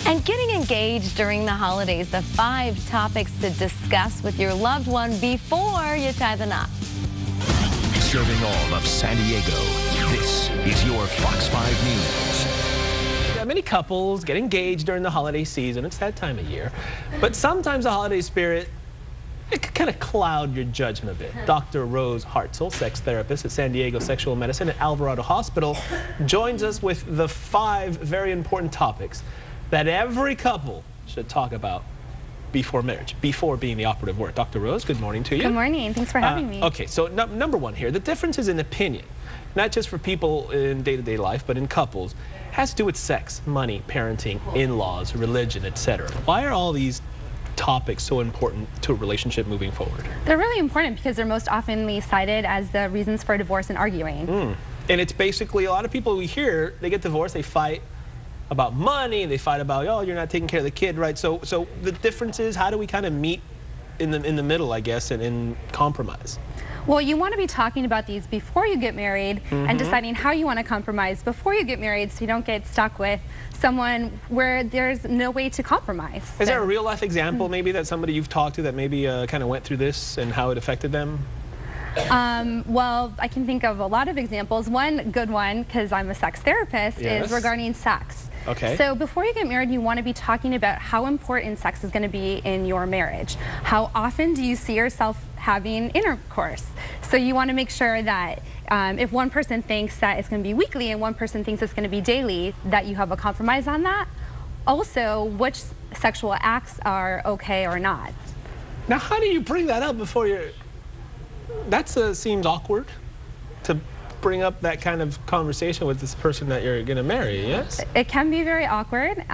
And getting engaged during the holidays, the 5 topics to discuss with your loved one before you tie the knot. Serving all of San Diego, this is your Fox 5 News. Many couples get engaged during the holiday season. It's that time of year. But sometimes the holiday spirit, it can kind of cloud your judgment a bit. Dr. Rose Hartzell, sex therapist at San Diego Sexual Medicine at Alvarado Hospital, joins us with the 5 very important topics that every couple should talk about before marriage, before being the operative word. Dr. Rose, good morning to you. Good morning. Thanks for having me. Okay, so number 1 here, the differences in opinion, not just for people in day-to-day life, but in couples, has to do with sex, money, parenting, in-laws, religion, etc. Why are all these topics so important to a relationship moving forward? They're really important because they're most oftenly cited as the reasons for divorce and arguing. And it's basically a lot of people we hear, they get divorced, they fight about money, they fight about, oh, you're not taking care of the kid, right? So the difference is, how do we kind of meet in the middle, I guess, and compromise? Well, you want to be talking about these before you get married and deciding how you want to compromise before you get married, so you don't get stuck with someone where there's no way to compromise. Is there a real life example maybe that somebody you've talked to that maybe kind of went through this and how it affected them? Well, I can think of a lot of examples. One good one, because I'm a sex therapist, is regarding sex. Okay. So before you get married, you want to be talking about how important sex is going to be in your marriage. How often do you see yourself having intercourse? So you want to make sure that if one person thinks that it's going to be weekly and one person thinks it's going to be daily, that you have a compromise on that. Also, which sexual acts are okay or not. Now, how do you bring that up before you're... That seems awkward to bring up that kind of conversation with this person that you're going to marry, yes? It can be very awkward.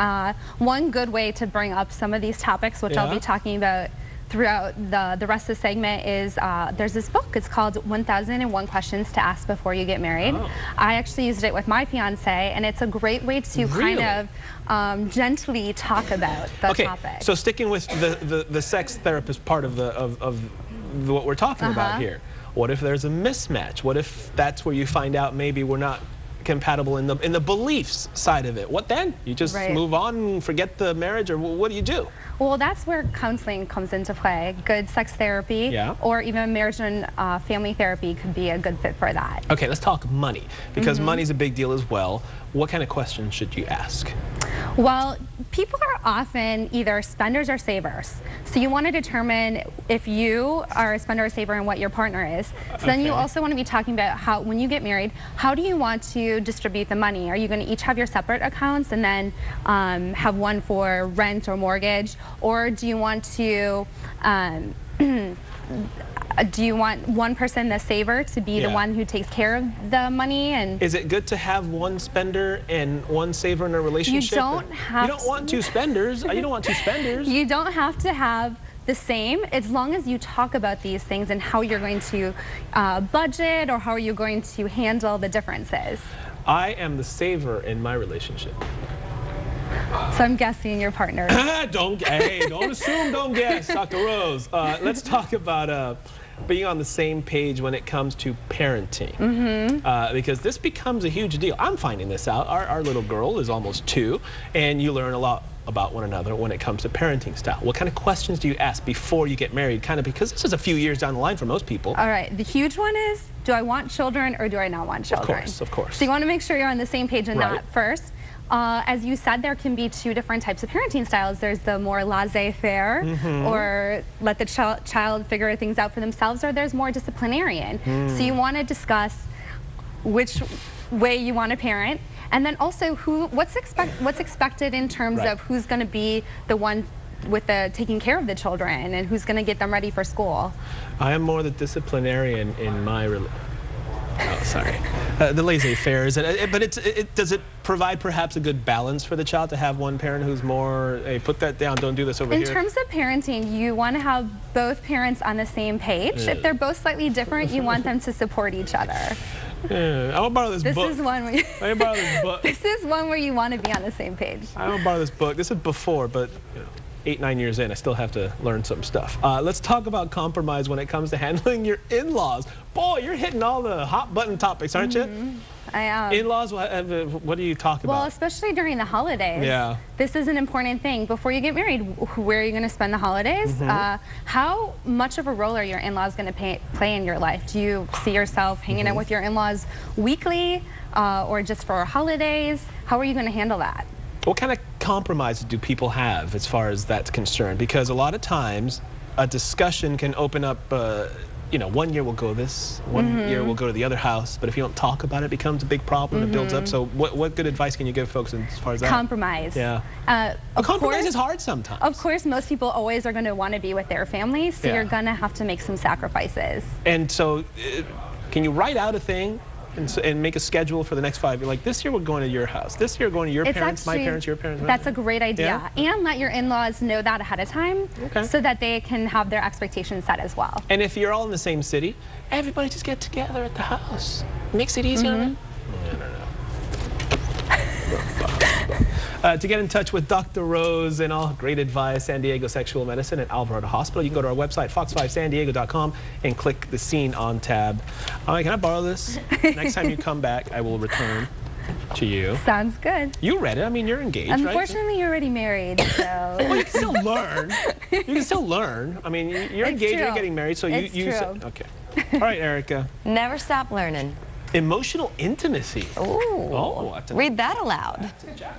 One good way to bring up some of these topics, which I'll be talking about throughout the rest of the segment, is there's this book. It's called 1001 Questions to Ask Before You Get Married. I actually used it with my fiance, and it's a great way to kind of gently talk about the topic. So sticking with the sex therapist part of what we're talking about here. What if there's a mismatch? What if that's where you find out maybe we're not compatible in the beliefs side of it? What then? You just move on and forget the marriage, or what do you do? Well, that's where counseling comes into play. Good sex therapy, or even marriage and family therapy could be a good fit for that. Okay, let's talk money, because money's a big deal as well. What kind of questions should you ask? Well, people are often either spenders or savers. So you want to determine if you are a spender or saver and what your partner is. So then you also want to be talking about how, when you get married, how do you want to distribute the money? Are you going to each have your separate accounts and then have one for rent or mortgage? Or do you want to do you want one person, the saver, to be the one who takes care of the money? And is it good to have one spender and one saver in a relationship? You don't have. You don't want 2 spenders. You don't want 2 spenders. You don't have to have the same, as long as you talk about these things and how you're going to budget, or how you're going to handle the differences. I am the saver in my relationship. So I'm guessing your partner. Don't assume, don't guess, Dr. Rose. Let's talk about being on the same page when it comes to parenting, because this becomes a huge deal. I'm finding this out. Our little girl is almost 2, and you learn a lot about one another when it comes to parenting style. What kind of questions do you ask before you get married? Kind of, because this is a few years down the line for most people. All right, the huge one is, do I want children or do I not want children? Of course. So you want to make sure you're on the same page in that first. As you said, there can be 2 different types of parenting styles. There's the more laissez-faire, or let the child figure things out for themselves, or there's more disciplinarian. So you want to discuss which way you want to parent, and then also what's expected in terms of who's going to be the one with the taking care of the children and who's going to get them ready for school. I am more the disciplinarian in my the laissez-faire, but does it provide perhaps a good balance for the child to have one parent who's more, hey, put that down, don't do this over here? In terms of parenting, you want to have both parents on the same page. If they're both slightly different, you want them to support each other. I want to borrow this book. This is one where I borrow this book. This is one where you want to be on the same page. I want to borrow this book. This is before, but 8-9 years in, I still have to learn some stuff. Let's talk about compromise when it comes to handling your in-laws. Boy, you're hitting all the hot button topics, aren't you? I am. In-laws, what do you talk about? Well, especially during the holidays. Yeah. This is an important thing. Before you get married, where are you going to spend the holidays? How much of a role are your in-laws going to play in your life? Do you see yourself hanging out with your in-laws weekly or just for holidays? How are you going to handle that? What kind of compromises do people have as far as that's concerned? Because a lot of times a discussion can open up, you know, one year we'll go this, one year we'll go to the other house, but if you don't talk about it, it becomes a big problem, it builds up. So what good advice can you give folks as far as that? Compromise. Yeah. Compromise is hard sometimes. Of course, most people always are going to want to be with their family, so you're going to have to make some sacrifices. And so can you write out a thing and make a schedule for the next 5 years? Like, this year we're going to your house. This year we're going to your parents, my parents, your parents. That's a great idea. Yeah? And let your in-laws know that ahead of time so that they can have their expectations set as well. And if you're all in the same city, everybody just get together at the house. Makes it easier. I don't know. To get in touch with Dr. Rose and all great advice, San Diego Sexual Medicine at Alvarado Hospital, you can go to our website, fox5sandiego.com, and click the Scene On tab. All right, can I borrow this? Next time you come back, I will return to you. Sounds good. You read it. I mean, you're engaged, Unfortunately, you're already married, so... Well, you can still learn. You can still learn. I mean, you're engaged, you're getting married, so you okay. All right, Erica. Never stop learning. Emotional intimacy. Ooh. Oh, read that aloud. That's a